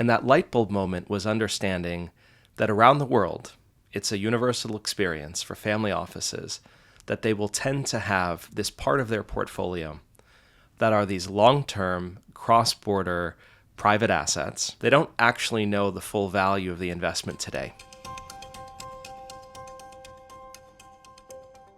And that light bulb moment was understanding that around the world, it's a universal experience for family offices that they will tend to have this part of their portfolio that are these long-term, cross-border private assets. They don't actually know the full value of the investment today.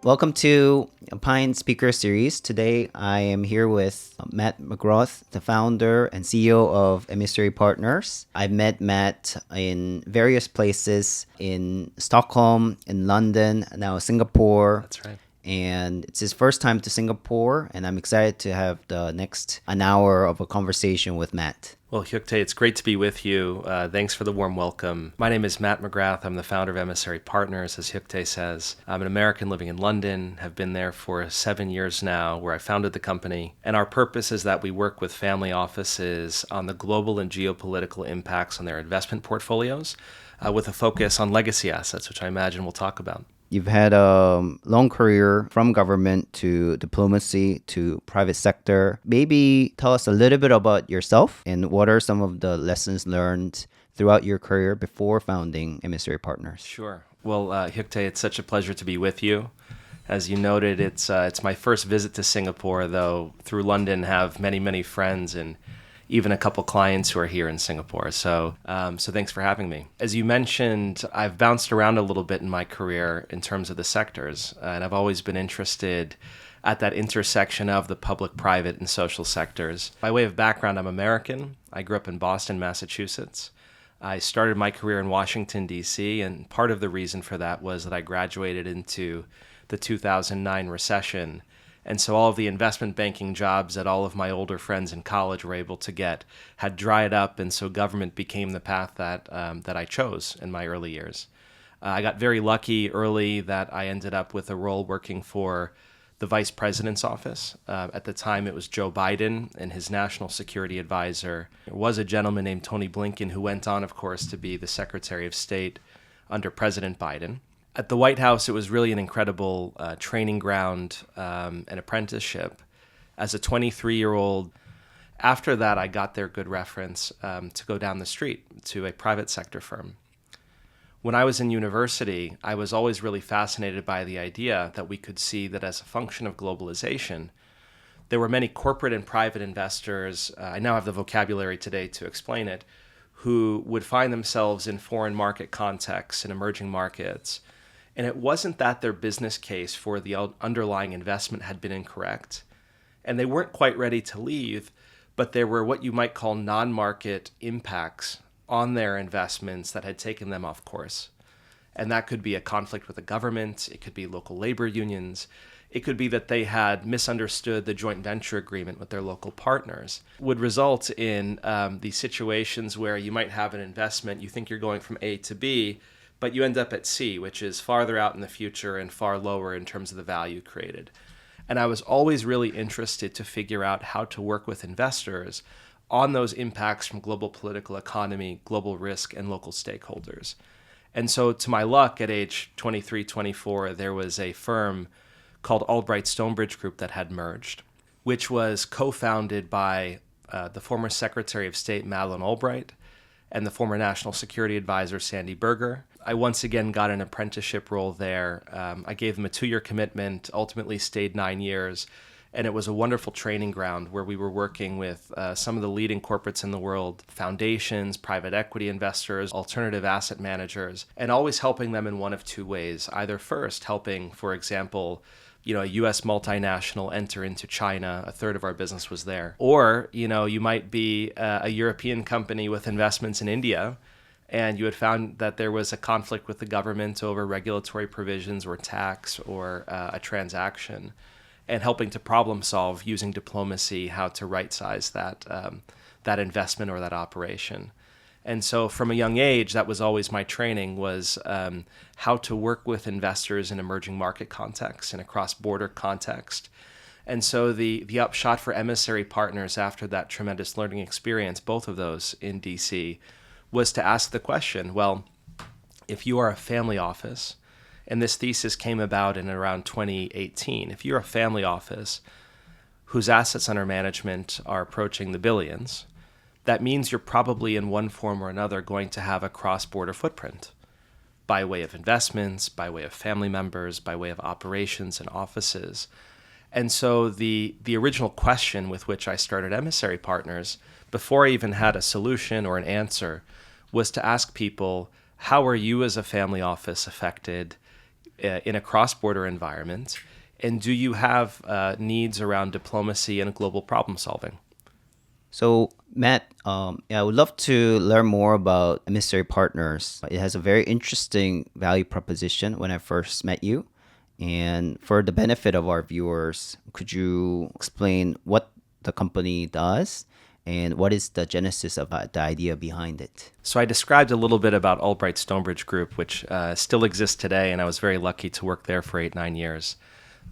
Welcome to Pine Speaker Series. Today I am here with Matt McGrath, the founder and CEO of Emissary Partners. I've met Matt in various places in Stockholm, in London, now Singapore. That's right. And it's his first time to Singapore, and I'm excited to have the next an hour of a conversation with Matt. Well, Hyuktae, it's great to be with you. Thanks for the warm welcome. My name is Matt McGrath. I'm the founder of Emissary Partners, as Hyuktae says. I'm an American living in London, have been there for 7 years now, where I founded the company. And our purpose is that we work with family offices on the global and geopolitical impacts on their investment portfolios, with a focus on legacy assets, which I imagine we'll talk about. You've had a long career from government to diplomacy to private sector. Maybe tell us a little bit about yourself and what are some of the lessons learned throughout your career before founding Emissary Partners? Sure. Well, Hyuktae, it's such a pleasure to be with you. As you noted, it's my first visit to Singapore, though through London have many, many friends and even a couple clients who are here in Singapore. So thanks for having me. As you mentioned, I've bounced around a little bit in my career in terms of the sectors, and I've always been interested at that intersection of the public, private, and social sectors. By way of background, I'm American. I grew up in Boston, Massachusetts. I started my career in Washington, D.C., and part of the reason for that was that I graduated into the 2009 recession. And so all of the investment banking jobs that all of my older friends in college were able to get had dried up, and so government became the path that I chose in my early years. I got very lucky early that I ended up with a role working for the vice president's office. At the time, it was Joe Biden, and his national security advisor was a gentleman named Tony Blinken, who went on, of course, to be the Secretary of State under President Biden. At the White House, it was really an incredible training ground and apprenticeship. As a 23-year-old, after that, I got their good reference to go down the street to a private sector firm. When I was in university, I was always really fascinated by the idea that we could see that as a function of globalization, there were many corporate and private investors, I now have the vocabulary today to explain it, who would find themselves in foreign market contexts and emerging markets. And it wasn't that their business case for the underlying investment had been incorrect, and they weren't quite ready to leave, but there were what you might call non-market impacts on their investments that had taken them off course. And that could be a conflict with the government, it could be local labor unions, it could be that they had misunderstood the joint venture agreement with their local partners. Would result in these situations where you might have an investment, you think you're going from A to B, but you end up at C, which is farther out in the future and far lower in terms of the value created. And I was always really interested to figure out how to work with investors on those impacts from global political economy, global risk, and local stakeholders. And so to my luck, at age 23, 24, there was a firm called Albright Stonebridge Group that had merged, which was co-founded by the former Secretary of State, Madeleine Albright, and the former National Security Advisor, Sandy Berger. I once again got an apprenticeship role there. I gave them a 2-year commitment, ultimately stayed 9 years, and it was a wonderful training ground where we were working with some of the leading corporates in the world, foundations, private equity investors, alternative asset managers, and always helping them in one of two ways. Either first, helping, for example, a U.S. multinational enter into China, a third of our business was there. Or, you might be a European company with investments in India, and you had found that there was a conflict with the government over regulatory provisions or tax or a transaction, and helping to problem solve using diplomacy how to right-size that investment or that operation. And so from a young age, that was always my training, was how to work with investors in emerging market contexts, in a cross-border context. And so the upshot for Emissary Partners after that tremendous learning experience, both of those in DC, was to ask the question, well, if you are a family office, and this thesis came about in around 2018, if you're a family office whose assets under management are approaching the billions, that means you're probably in one form or another going to have a cross-border footprint by way of investments, by way of family members, by way of operations and offices. And so the original question with which I started Emissary Partners, before I even had a solution or an answer, was to ask people, how are you as a family office affected in a cross-border environment? And do you have needs around diplomacy and global problem solving? So, Matt, I would love to learn more about Emissary Partners. It has a very interesting value proposition when I first met you. And for the benefit of our viewers, could you explain what the company does and what is the genesis of the idea behind it? So I described a little bit about Albright Stonebridge Group, which still exists today, and I was very lucky to work there for 8-9 years.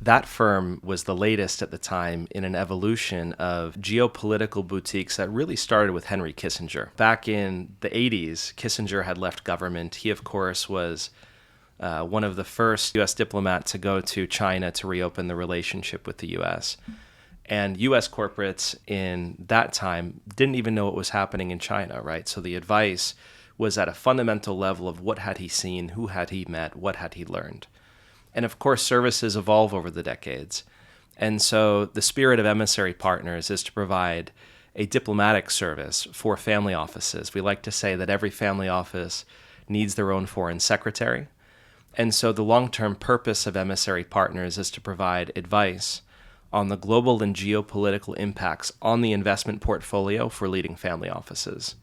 That firm was the latest at the time in an evolution of geopolitical boutiques that really started with Henry Kissinger. Back in the 80s, Kissinger had left government. He, of course, was one of the first U.S. diplomats to go to China to reopen the relationship with the U.S. And U.S. corporates in that time didn't even know what was happening in China, right? So the advice was at a fundamental level of what had he seen, who had he met, what had he learned. And of course, services evolve over the decades. And so the spirit of Emissary Partners is to provide a diplomatic service for family offices. We like to say that every family office needs their own foreign secretary. And so the long-term purpose of Emissary Partners is to provide advice on the global and geopolitical impacts on the investment portfolio for leading family offices.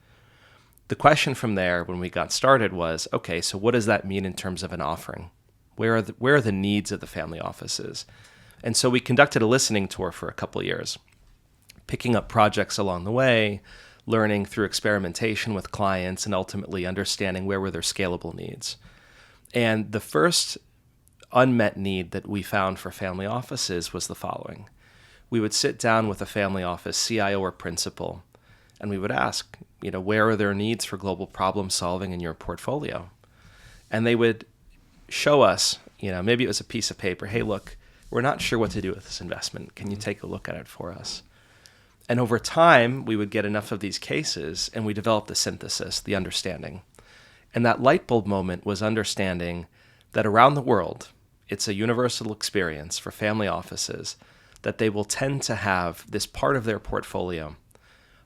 The question from there when we got started was, okay, so what does that mean in terms of an offering? Where are the needs of the family offices? And so we conducted a listening tour for a couple of years, picking up projects along the way, learning through experimentation with clients, and ultimately understanding where were their scalable needs. And the first unmet need that we found for family offices was the following. We would sit down with a family office CIO or principal, and we would ask, where are their needs for global problem solving in your portfolio? And they would show us, maybe it was a piece of paper, hey, look, we're not sure what to do with this investment. Can you take a look at it for us? And over time, we would get enough of these cases, and we developed the synthesis, the understanding. And that light bulb moment was understanding that around the world, it's a universal experience for family offices that they will tend to have this part of their portfolio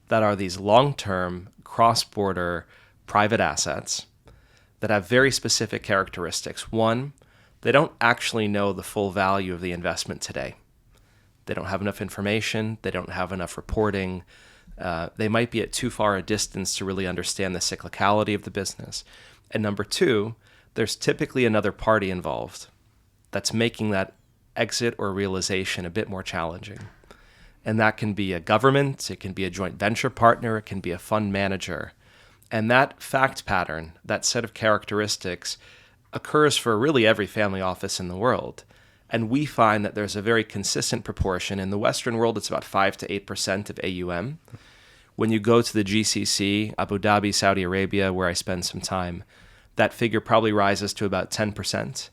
that are these long-term, cross-border private assets that have very specific characteristics. One, they don't actually know the full value of the investment today. They don't have enough information. They don't have enough reporting. They might be at too far a distance to really understand the cyclicality of the business. And number two, there's typically another party involved that's making that exit or realization a bit more challenging. And that can be a government, it can be a joint venture partner, it can be a fund manager. And that fact pattern, that set of characteristics, occurs for really every family office in the world. And we find that there's a very consistent proportion. In the Western world, it's about 5 to 8% of AUM. When you go to the GCC, Abu Dhabi, Saudi Arabia, where I spend some time, that figure probably rises to about 10%.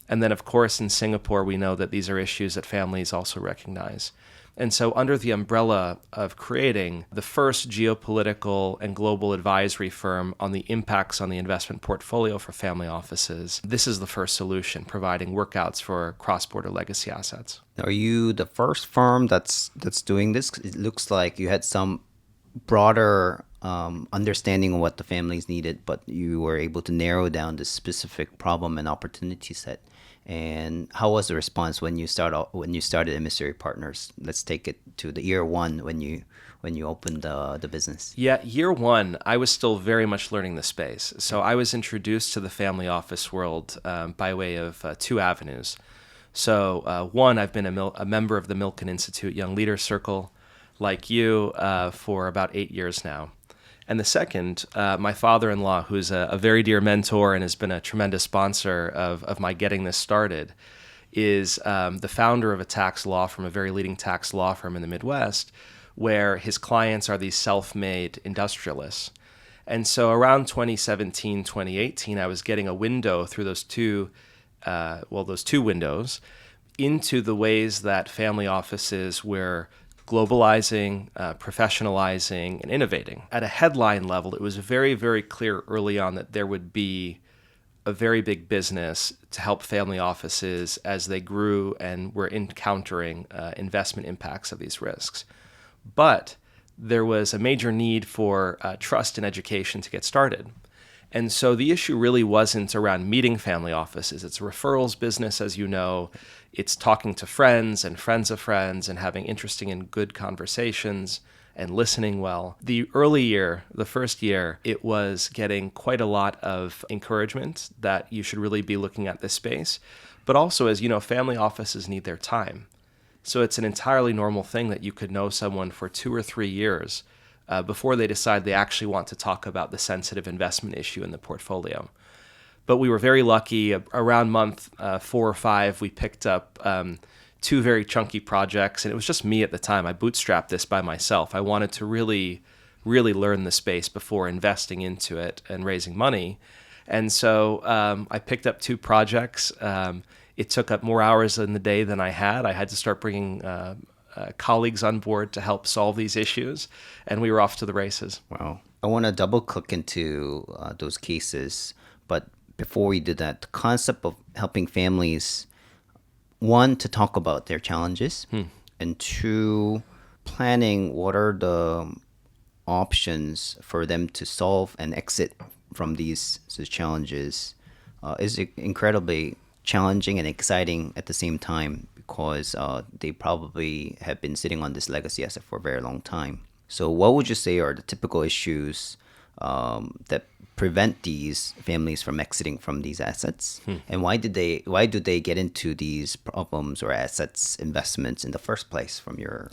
And then, of course, in Singapore, we know that these are issues that families also recognize. And so under the umbrella of creating the first geopolitical and global advisory firm on the impacts on the investment portfolio for family offices, this is the first solution, providing workouts for cross-border legacy assets. Are you the first firm that's doing this? It looks like you had some broader understanding of what the families needed, but you were able to narrow down the specific problem and opportunity set. And how was the response when you started Emissary Partners? Let's take it to the year one when you opened the business. Yeah, year one, I was still very much learning the space. So I was introduced to the family office world by way of two avenues. So one, I've been a member of the Milken Institute Young Leaders Circle, like you, for about 8 years now. And the second, my father-in-law, who's a very dear mentor and has been a tremendous sponsor of my getting this started, is the founder of a tax law firm, a very leading tax law firm in the Midwest, where his clients are these self-made industrialists. And so around 2017, 2018, I was getting a window through those two windows into the ways that family offices were globalizing, professionalizing, and innovating. At a headline level, it was very, very clear early on that there would be a very big business to help family offices as they grew and were encountering investment impacts of these risks. But there was a major need for trust and education to get started. And so the issue really wasn't around meeting family offices. It's a referrals business, as you know. It's talking to friends of friends and having interesting and good conversations and listening well. The early year, the first year, it was getting quite a lot of encouragement that you should really be looking at this space. But also, as you know, family offices need their time. So it's an entirely normal thing that you could know someone for 2 or 3 years before they decide they actually want to talk about the sensitive investment issue in the portfolio. But we were very lucky. Around month 4 or 5, we picked up 2 very chunky projects, and it was just me at the time. I bootstrapped this by myself. I wanted to really, really learn the space before investing into it and raising money. And so I picked up 2 projects. It took up more hours in the day than I had. I had to start bringing colleagues on board to help solve these issues, and we were off to the races. Wow. I want to double click into those cases, but before we do that, the concept of helping families, 1, to talk about their challenges, and 2, planning what are the options for them to solve and exit from these challenges is incredibly challenging and exciting at the same time, because they probably have been sitting on this legacy asset for a very long time. So what would you say are the typical issues that prevent these families from exiting from these assets? And why do they get into these problems or assets investments in the first place from your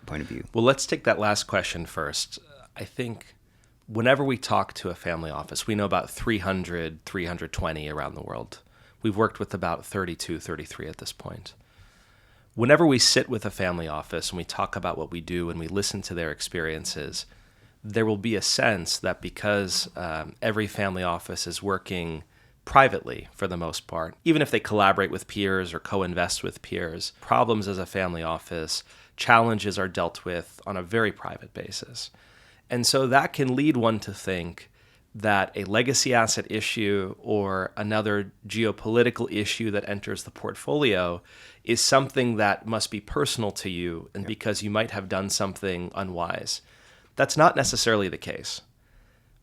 point of view? Well, let's take that last question first. I think whenever we talk to a family office, we know about 300, 320 around the world. We've worked with about 32, 33 at this point. Whenever we sit with a family office and we talk about what we do and we listen to their experiences, there will be a sense that because every family office is working privately for the most part, even if they collaborate with peers or co-invest with peers, problems as a family office, challenges are dealt with on a very private basis. And so that can lead one to think that a legacy asset issue or another geopolitical issue that enters the portfolio is something that must be personal to you, and because you might have done something unwise. That's not necessarily the case.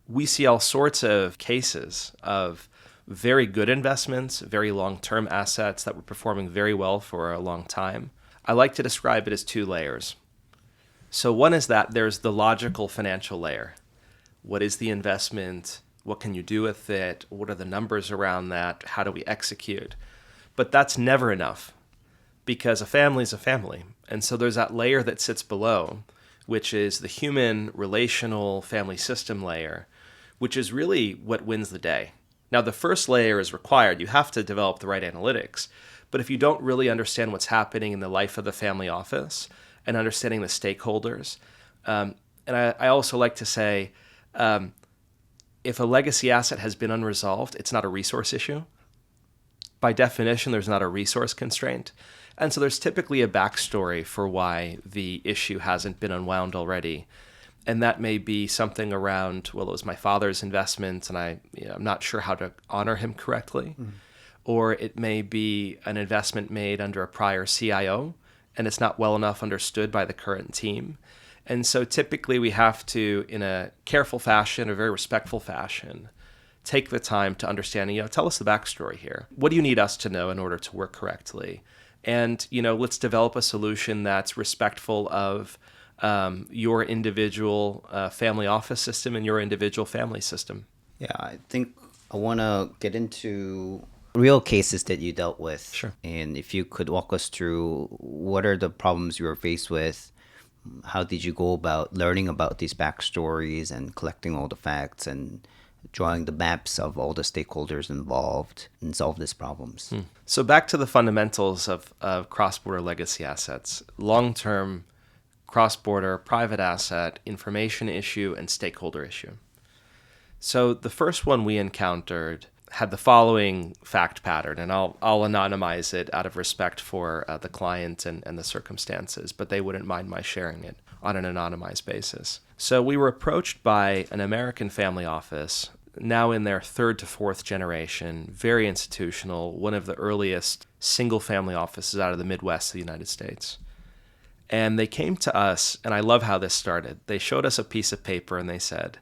We see all sorts of cases of very good investments, very long-term assets that were performing very well for a long time. I like to describe it as 2 layers. So one is that there's the logical financial layer. What is the investment? What can you do with it? What are the numbers around that? How do we execute? But that's never enough, because a family is a family. And so there's that layer that sits below, which is the human, relational, family system layer, which is really what wins the day. Now, the first layer is required. You have to develop the right analytics. But if you don't really understand what's happening in the life of the family office and understanding the stakeholders, and I also like to say, if a legacy asset has been unresolved, it's not a resource issue. By definition, there's not a resource constraint. And so there's typically a backstory for why the issue hasn't been unwound already. And that may be something around, well, it was my father's investment and I'm not sure how to honor him correctly. Or it may be an investment made under a prior CIO and it's not well enough understood by the current team. And so typically we have to, in a careful fashion, a very respectful fashion, take the time to understand, tell us the backstory here. What do you need us to know in order to work correctly? And, let's develop a solution that's respectful of your individual family office system and your individual family system. Yeah, I think I want to get into real cases that you dealt with. Sure. And if you could walk us through what are the problems you were faced with, how did you go about learning about these backstories and collecting all the facts and drawing the maps of all the stakeholders involved and solve these problems? So back to the fundamentals of cross-border legacy assets. Long-term, cross-border, private asset, information issue, and stakeholder issue. So the first one we encountered had the following fact pattern, and I'll anonymize it out of respect for the client and the circumstances, but they wouldn't mind my sharing it on an anonymized basis. So we were approached by an American family office, now in their third to fourth generation, very institutional, one of the earliest single-family offices out of the Midwest of the United States. And they came to us, and I love how this started. They showed us a piece of paper, and they said,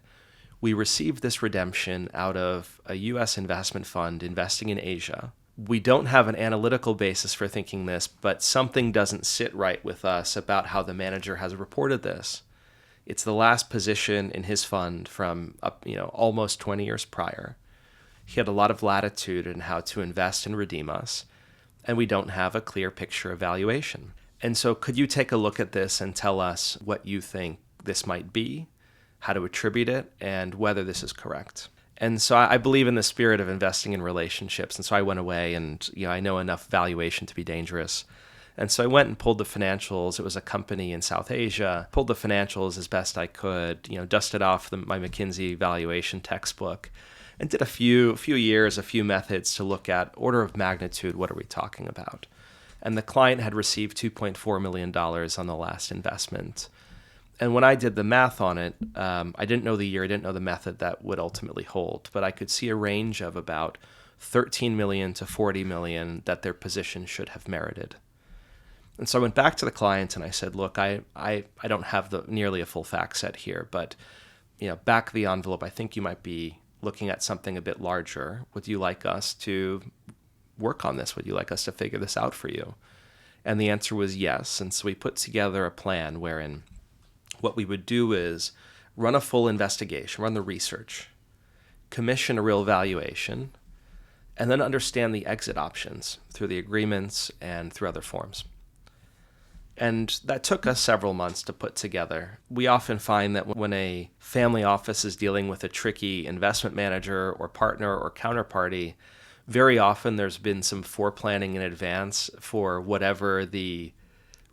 "We received this redemption out of a U.S. investment fund investing in Asia. We don't have an analytical basis for thinking this, but something doesn't sit right with us about how the manager has reported this. It's the last position in his fund from almost 20 years prior. He had a lot of latitude in how to invest and redeem us, and we don't have a clear picture of valuation. And so could you take a look at this and tell us what you think this might be, how to attribute it, and whether this is correct?" And so I believe in the spirit of investing in relationships. And so I went away, and I know enough valuation to be dangerous. And so I went and pulled the financials. It was a company in South Asia. Pulled the financials as best I could, dusted off my McKinsey valuation textbook, and did a few years, a few methods to look at order of magnitude. What are we talking about? And the client had received $2.4 million on the last investment. And when I did the math on it, I didn't know the year, I didn't know the method that would ultimately hold, but I could see a range of about $13 million to $40 million that their position should have merited. And so I went back to the client and I said, "Look, I don't have nearly a full fact set here, but back of the envelope, I think you might be looking at something a bit larger. Would you like us to work on this? Would you like us to figure this out for you?" And the answer was yes. And so we put together a plan wherein what we would do is run a full investigation, run the research, commission a real valuation, and then understand the exit options through the agreements and through other forms. And that took us several months to put together. We often find that when a family office is dealing with a tricky investment manager or partner or counterparty, very often there's been some foreplanning in advance for whatever the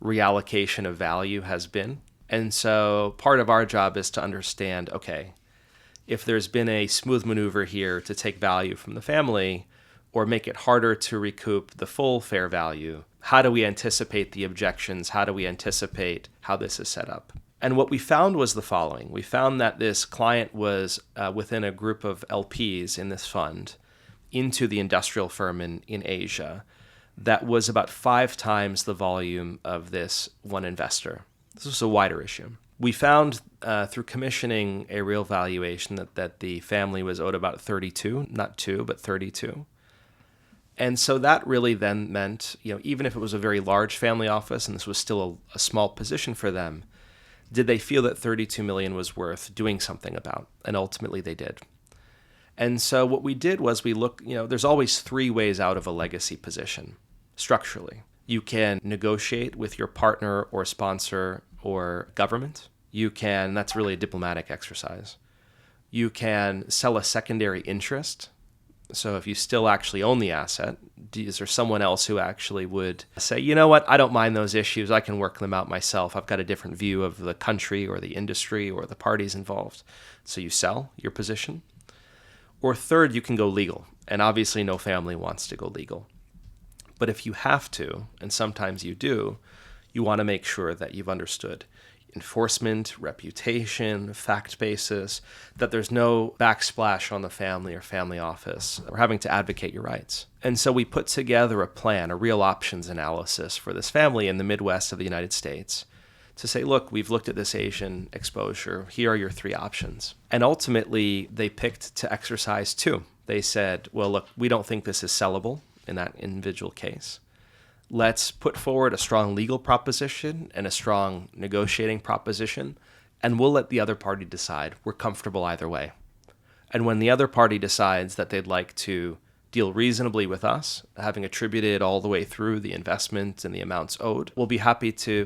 reallocation of value has been. And so part of our job is to understand, okay, if there's been a smooth maneuver here to take value from the family or make it harder to recoup the full fair value, how do we anticipate the objections? How do we anticipate how this is set up? And what we found was the following. We found that this client was within a group of LPs in this fund into the industrial firm in Asia that was about 5 times the volume of this one investor. This was a wider issue. We found through commissioning a real valuation that the family was owed about 32, not 2, but 32. And so that really then meant, even if it was a very large family office and this was still a small position for them, did they feel that 32 million was worth doing something about? And ultimately they did. And so what we did was we looked, there's always 3 ways out of a legacy position structurally. You can negotiate with your partner or sponsor or government. That's really a diplomatic exercise. You can sell a secondary interest. So if you still actually own the asset, is there someone else who actually would say, you know what, I don't mind those issues. I can work them out myself. I've got a different view of the country or the industry or the parties involved. So you sell your position. Or third, you can go legal. And obviously no family wants to go legal. But if you have to, and sometimes you do, you want to make sure that you've understood enforcement, reputation, fact basis, that there's no backsplash on the family or family office or having to advocate your rights. And so we put together a plan, a real options analysis for this family in the Midwest of the United States to say, look, we've looked at this Asian exposure. Here are your 3 options. And ultimately, they picked to exercise 2. They said, well, look, we don't think this is sellable in that individual case. Let's put forward a strong legal proposition and a strong negotiating proposition, and we'll let the other party decide. We're comfortable either way. And when the other party decides that they'd like to deal reasonably with us, having attributed all the way through the investment and the amounts owed, we'll be happy to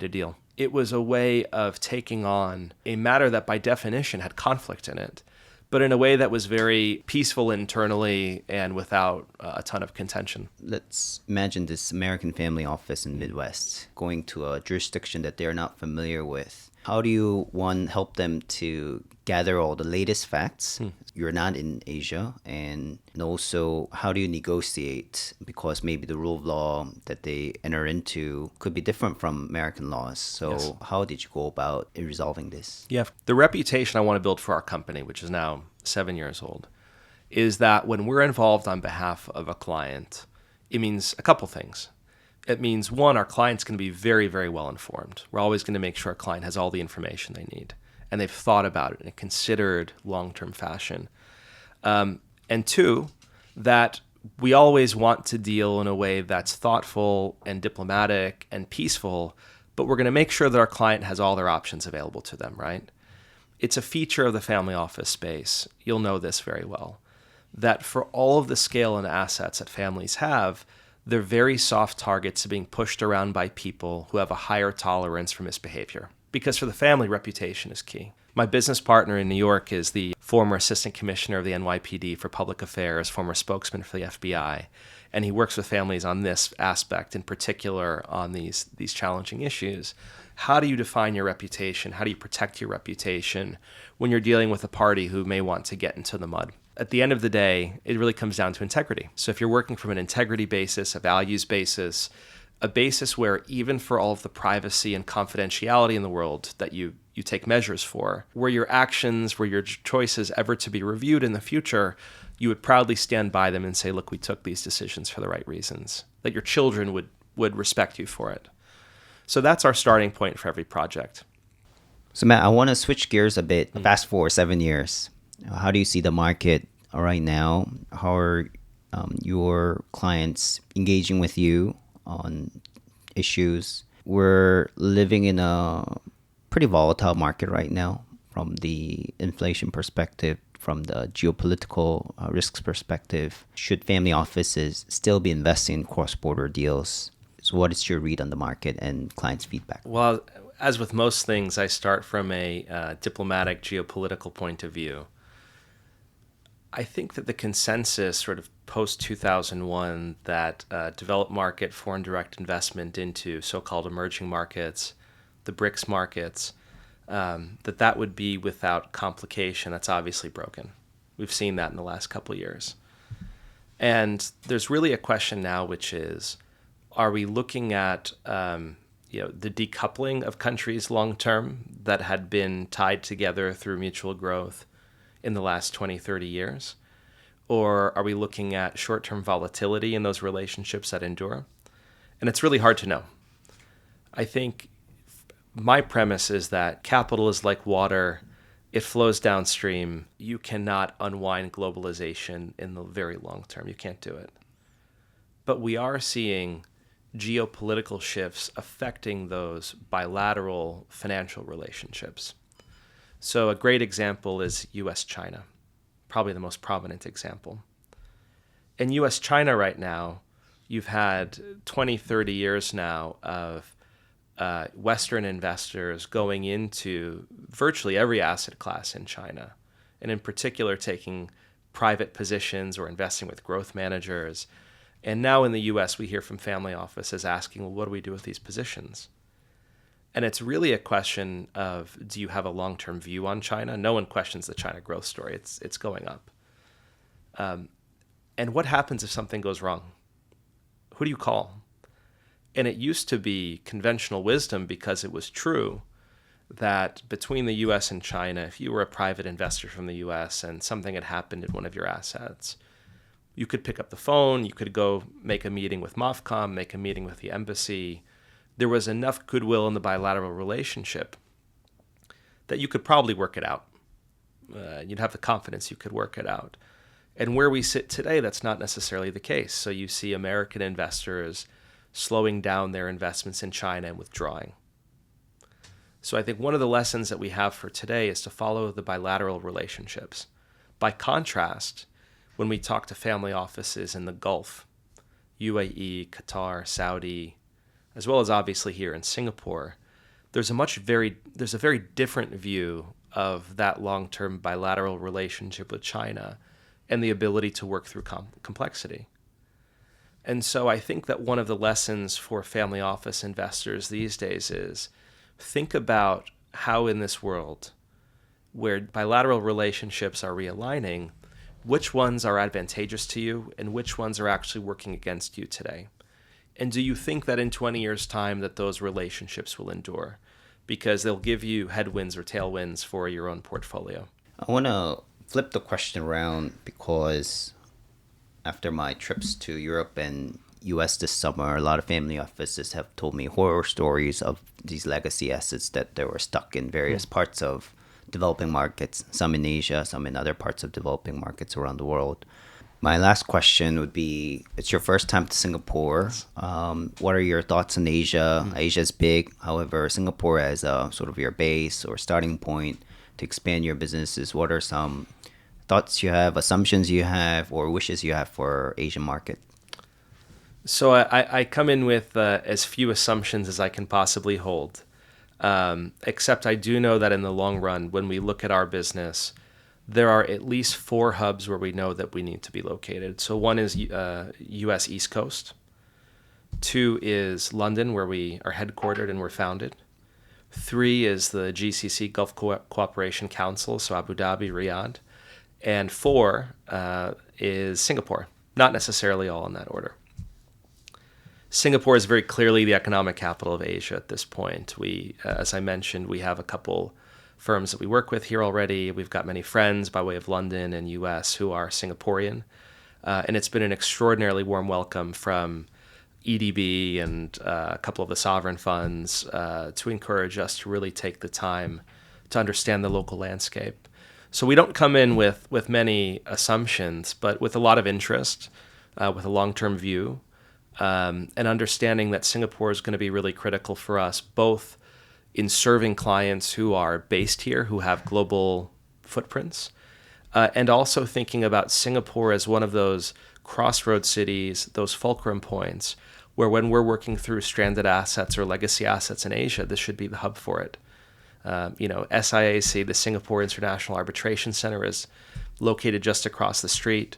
deal. It was a way of taking on a matter that by definition had conflict in it, but in a way that was very peaceful internally and without a ton of contention. Let's imagine this American family office in the Midwest going to a jurisdiction that they're not familiar with. How do you, one, help them to gather all the latest facts? You're not in Asia. And also, how do you negotiate? Because maybe the rule of law that they enter into could be different from American laws. So Yes. how did you go about resolving this? Yeah. The reputation I want to build for our company, which is now 7 years old, is that when we're involved on behalf of a client, it means a couple things. It means, one, our client's going to be very, very well informed. We're always going to make sure our client has all the information they need, and they've thought about it in a considered long-term fashion. And two, that we always want to deal in a way that's thoughtful and diplomatic and peaceful, but we're going to make sure that our client has all their options available to them, right? It's a feature of the family office space, you'll know this very well, that for all of the scale and assets that families have, they're very soft targets being pushed around by people who have a higher tolerance for misbehavior. Because for the family, reputation is key. My business partner in New York is the former assistant commissioner of the NYPD for public affairs, former spokesman for the FBI, and he works with families on this aspect, in particular on these challenging issues. How do you define your reputation? How do you protect your reputation when you're dealing with a party who may want to get into the mud? At the end of the day, it really comes down to integrity. So if you're working from an integrity basis, a values basis, a basis where even for all of the privacy and confidentiality in the world that you take measures for, were your actions, were your choices ever to be reviewed in the future, you would proudly stand by them and say, look, we took these decisions for the right reasons, that your children would respect you for it. So that's our starting point for every project. So Matt, I want to switch gears a bit. Fast forward 7 years. How do you see the market right now? How are your clients engaging with you on issues? We're living in a pretty volatile market right now from the inflation perspective, from the geopolitical risks perspective. Should family offices still be investing in cross-border deals? So what is your read on the market and clients' feedback? Well, as with most things, I start from a diplomatic geopolitical point of view. I think that the consensus sort of post-2001 that developed market foreign direct investment into so-called emerging markets, the BRICS markets, that would be without complication. That's obviously broken. We've seen that in the last couple of years. And there's really a question now, which is, are we looking at the decoupling of countries long-term that had been tied together through mutual growth in the last 20, 30 years? Or are we looking at short-term volatility in those relationships that endure? And it's really hard to know. I think my premise is that capital is like water. It flows downstream. You cannot unwind globalization in the very long term. You can't do it. But we are seeing geopolitical shifts affecting those bilateral financial relationships. So a great example is U.S.-China, probably the most prominent example. In U.S.-China right now, you've had 20, 30 years now of Western investors going into virtually every asset class in China, and in particular taking private positions or investing with growth managers. And now in the U.S., we hear from family offices asking, well, what do we do with these positions? And it's really a question of, do you have a long-term view on China? No one questions the China growth story. It's going up. And what happens if something goes wrong? Who do you call? And it used to be conventional wisdom, because it was true, that between the U.S. and China, if you were a private investor from the U.S. and something had happened in one of your assets, you could pick up the phone, you could go make a meeting with MOFCOM, make a meeting with the embassy. There was enough goodwill in the bilateral relationship that you could probably work it out. You'd have the confidence you could work it out. And where we sit today, that's not necessarily the case. So you see American investors slowing down their investments in China and withdrawing. So I think one of the lessons that we have for today is to follow the bilateral relationships. By contrast, when we talk to family offices in the Gulf, UAE, Qatar, Saudi, as well as obviously here in Singapore, there's a very different view of that long-term bilateral relationship with China and the ability to work through complexity. And so I think that one of the lessons for family office investors these days is think about how in this world, where bilateral relationships are realigning, which ones are advantageous to you and which ones are actually working against you today? And do you think that in 20 years' time that those relationships will endure? Because they'll give you headwinds or tailwinds for your own portfolio. I want to flip the question around because after my trips to Europe and US this summer, a lot of family offices have told me horror stories of these legacy assets that they were stuck in various parts of developing markets, some in Asia, some in other parts of developing markets around the world. My last question would be, it's your first time to Singapore. What are your thoughts on Asia? Asia is big. However, Singapore as a sort of your base or starting point to expand your businesses. What are some thoughts you have, assumptions you have, or wishes you have for Asian market? So I come in with as few assumptions as I can possibly hold. Except I do know that in the long run, when we look at our business, there are at least 4 hubs where we know that we need to be located. So one is U.S. East Coast. 2 is London, where we are headquartered and we're founded. 3 is the GCC, Gulf Cooperation Council, so Abu Dhabi, Riyadh. And 4 is Singapore, not necessarily all in that order. Singapore is very clearly the economic capital of Asia at this point. We, as I mentioned, we have a couple firms that we work with here already. We've got many friends by way of London and US who are Singaporean. And it's been an extraordinarily warm welcome from EDB and a couple of the sovereign funds to encourage us to really take the time to understand the local landscape. So we don't come in with many assumptions, but with a lot of interest, with a long-term view, and understanding that Singapore is going to be really critical for us, both in serving clients who are based here, who have global footprints, and also thinking about Singapore as one of those crossroad cities, those fulcrum points, where when we're working through stranded assets or legacy assets in Asia, this should be the hub for it. SIAC, the Singapore International Arbitration Center, is located just across the street.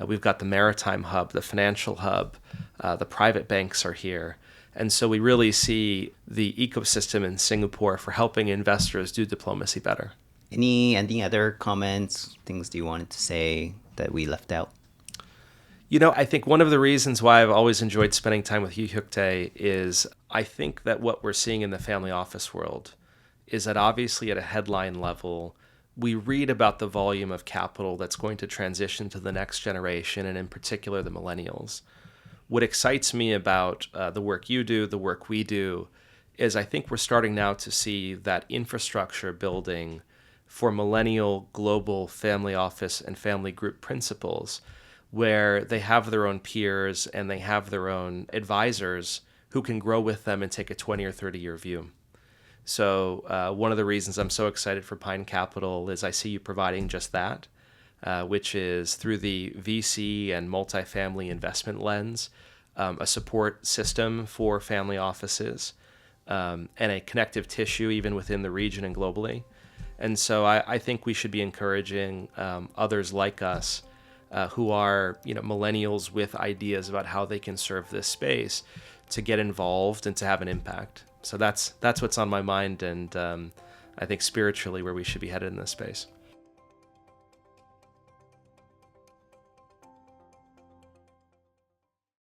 We've got the maritime hub, the financial hub, the private banks are here. And so we really see the ecosystem in Singapore for helping investors do diplomacy better. Any other comments, things you wanted to say that we left out? I think one of the reasons why I've always enjoyed spending time with you, Hyuk-tae, is I think that what we're seeing in the family office world is that obviously at a headline level, we read about the volume of capital that's going to transition to the next generation, and in particular the millennials. What excites me about the work you do, the work we do, is I think we're starting now to see that infrastructure building for millennial global family office and family group principles, where they have their own peers and they have their own advisors who can grow with them and take a 20 or 30-year view. So one of the reasons I'm so excited for Pine Capital is I see you providing just that, which is through the VC and multifamily investment lens, a support system for family offices, and a connective tissue even within the region and globally. And so I think we should be encouraging others like us who are millennials with ideas about how they can serve this space to get involved and to have an impact. So that's what's on my mind, and I think spiritually where we should be headed in this space.